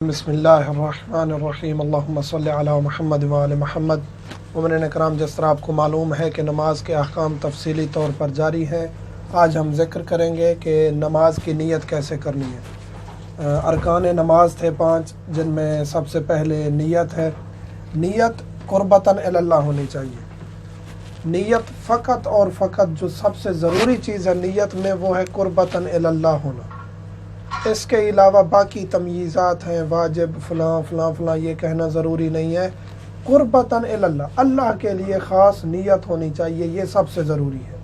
بسم اللہ الرحمن الرحیم اللہم صلی علی محمد وآل محمد۔ مومنین اکرام، جس طرح آپ کو معلوم ہے کہ نماز کے احکام تفصیلی طور پر جاری ہیں، آج ہم ذکر کریں گے کہ نماز کی نیت کیسے کرنی ہے۔ ارکان نماز تھے 5، جن میں سب سے پہلے نیت ہے۔ نیت قربتاً الی اللہ ہونی چاہیے۔ نیت فقط اور فقط جو سب سے ضروری چیز ہے نیت میں، وہ ہے قربتاً الی اللہ ہونا۔ اس کے علاوہ باقی تمییزات ہیں، واجب فلاں فلاں فلاں، یہ کہنا ضروری نہیں ہے۔ قربتاً الی اللہ، اللہ کے لیے خاص نیت ہونی چاہیے، یہ سب سے ضروری ہے۔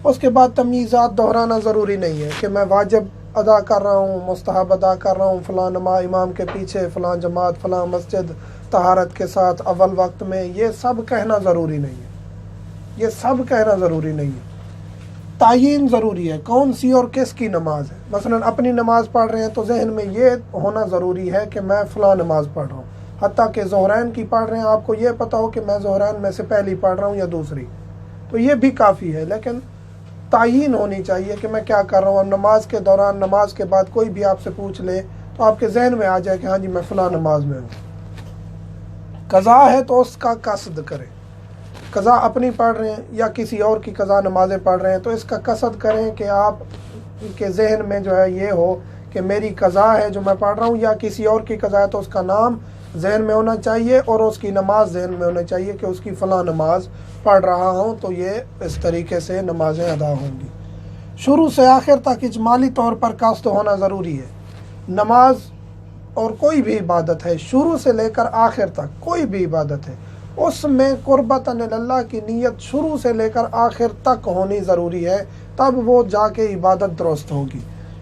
اس کے بعد تمییزات دہرانا ضروری نہیں ہے کہ میں واجب ادا کر رہا ہوں، مستحب ادا کر رہا ہوں، فلاں نماز امام کے پیچھے، فلاں جماعت، فلاں مسجد، طہارت کے ساتھ اول وقت میں، یہ سب کہنا ضروری نہیں ہے۔ یہ سب کہنا ضروری نہیں ہے۔ تعیین ضروری ہے کون سی اور کس کی نماز ہے۔ مثلا اپنی نماز پڑھ رہے ہیں تو ذہن میں یہ ہونا ضروری ہے کہ میں فلاں نماز پڑھ رہا ہوں، حتیٰ کہ ظہرین کی پڑھ رہے ہیں، آپ کو یہ پتہ ہو کہ میں ظہرین میں سے پہلی پڑھ رہا ہوں یا دوسری، تو یہ بھی کافی ہے۔ لیکن تعیین ہونی چاہیے کہ میں کیا کر رہا ہوں۔ نماز کے دوران، نماز کے بعد کوئی بھی آپ سے پوچھ لے تو آپ کے ذہن میں آ جائے کہ ہاں جی میں فلاں نماز میں ہوں۔ قضا ہے تو اس کا قصد کریں۔ قضا اپنی پڑھ رہے ہیں یا کسی اور کی قضا نمازیں پڑھ رہے ہیں تو اس کا قصد کریں کہ آپ کے ذہن میں جو ہے یہ ہو کہ میری قضا ہے جو میں پڑھ رہا ہوں، یا کسی اور کی قضا ہے تو اس کا نام ذہن میں ہونا چاہیے اور اس کی نماز ذہن میں ہونی چاہیے کہ اس کی فلاں نماز پڑھ رہا ہوں، تو یہ اس طریقے سے نمازیں ادا ہوں گی۔ شروع سے آخر تک اجمالی طور پر قصد ہونا ضروری ہے۔ نماز اور کوئی بھی عبادت ہے، شروع سے لے کر آخر تک کوئی بھی عبادت ہے، اس میں قربتاً الی اللہ کی نیت شروع سے لے کر آخر تک ہونی ضروری ہے، تب وہ جا کے عبادت درست ہوگی۔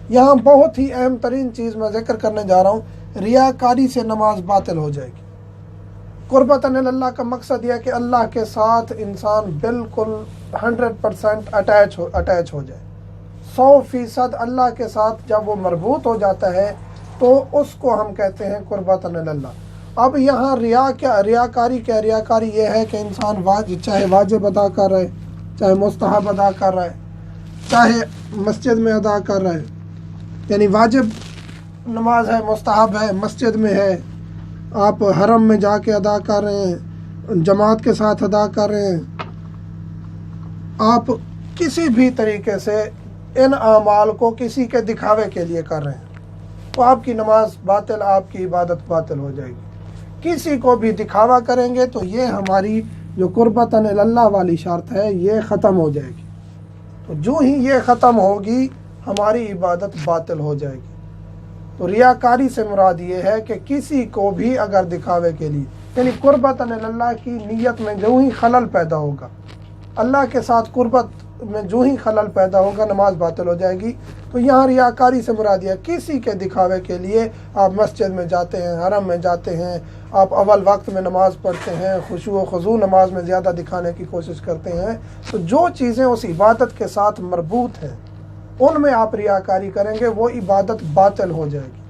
یہاں بہت ہی اہم ترین چیز میں ذکر کرنے جا رہا ہوں، ریاکاری سے نماز باطل ہو جائے گی۔ قربتاً الی اللہ کا مقصد یہ ہے کہ اللہ کے ساتھ انسان بالکل 100% اٹیچ ہو جائے، 100% اللہ کے ساتھ جب وہ مربوط ہو جاتا ہے تو اس کو ہم کہتے ہیں قربتاً الی اللہ۔ اب یہاں ریاکاری کیا؟ ریاکاری یہ ہے کہ انسان چاہے واجب ادا کر رہا ہے، چاہے مستحب ادا کر رہا ہے، چاہے مسجد میں ادا کر رہا ہے، یعنی واجب نماز ہے، مستحب ہے، مسجد میں ہے، آپ حرم میں جا کے ادا کر رہے ہیں، جماعت کے ساتھ ادا کر رہے ہیں، آپ کسی بھی طریقے سے ان اعمال کو کسی کے دکھاوے کے لیے کر رہے ہیں تو آپ کی نماز باطل، آپ کی عبادت باطل ہو جائے گی۔ کسی کو بھی دکھاوا کریں گے تو یہ ہماری جو قربتاً الی اللہ والی شرط ہے یہ ختم ہو جائے گی۔ تو جو ہی یہ ختم ہوگی ہماری عبادت باطل ہو جائے گی۔ تو ریاکاری سے مراد یہ ہے کہ کسی کو بھی اگر دکھاوے کے لیے، یعنی قربتاً الی اللہ کی نیت میں جو ہی خلل پیدا ہوگا، اللہ کے ساتھ قربت میں جو ہی خلل پیدا ہوگا، نماز باطل ہو جائے گی۔ تو یہاں ریاکاری سے مراد یہ کسی کے دکھاوے کے لیے آپ مسجد میں جاتے ہیں، حرم میں جاتے ہیں، آپ اول وقت میں نماز پڑھتے ہیں، خشوع و خضوع نماز میں زیادہ دکھانے کی کوشش کرتے ہیں، تو جو چیزیں اس عبادت کے ساتھ مربوط ہیں ان میں آپ ریاکاری کریں گے، وہ عبادت باطل ہو جائے گی۔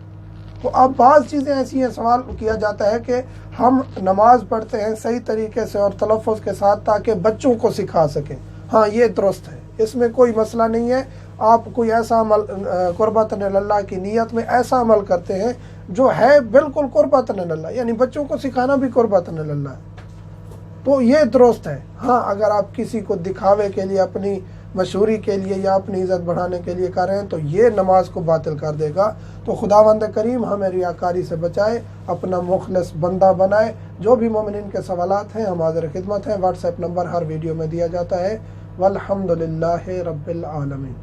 تو اب بعض چیزیں ایسی ہیں، سوال کیا جاتا ہے کہ ہم نماز پڑھتے ہیں صحیح طریقے سے اور تلفظ کے ساتھ تاکہ بچوں کو سکھا سکیں۔ ہاں یہ درست ہے، اس میں کوئی مسئلہ نہیں ہے۔ آپ کوئی ایسا عمل قربتاً الی اللہ کی نیت میں ایسا عمل کرتے ہیں جو ہے بالکل قربتاً الی اللہ، یعنی بچوں کو سکھانا بھی قربتاً الی اللہ ہے، تو یہ درست ہے۔ ہاں اگر آپ کسی کو دکھاوے کے لیے، اپنی مشہوری کے لیے یا اپنی عزت بڑھانے کے لیے کر رہے ہیں تو یہ نماز کو باطل کر دے گا۔ تو خداوند کریم ہمیں ریاکاری سے بچائے، اپنا مخلص بندہ بنائے۔ جو بھی مومنین کے سوالات ہیں ہم حاضر خدمت ہیں، واٹس ایپ نمبر ہر ویڈیو میں دیا جاتا ہے۔ والحمد للہ رب العالمین۔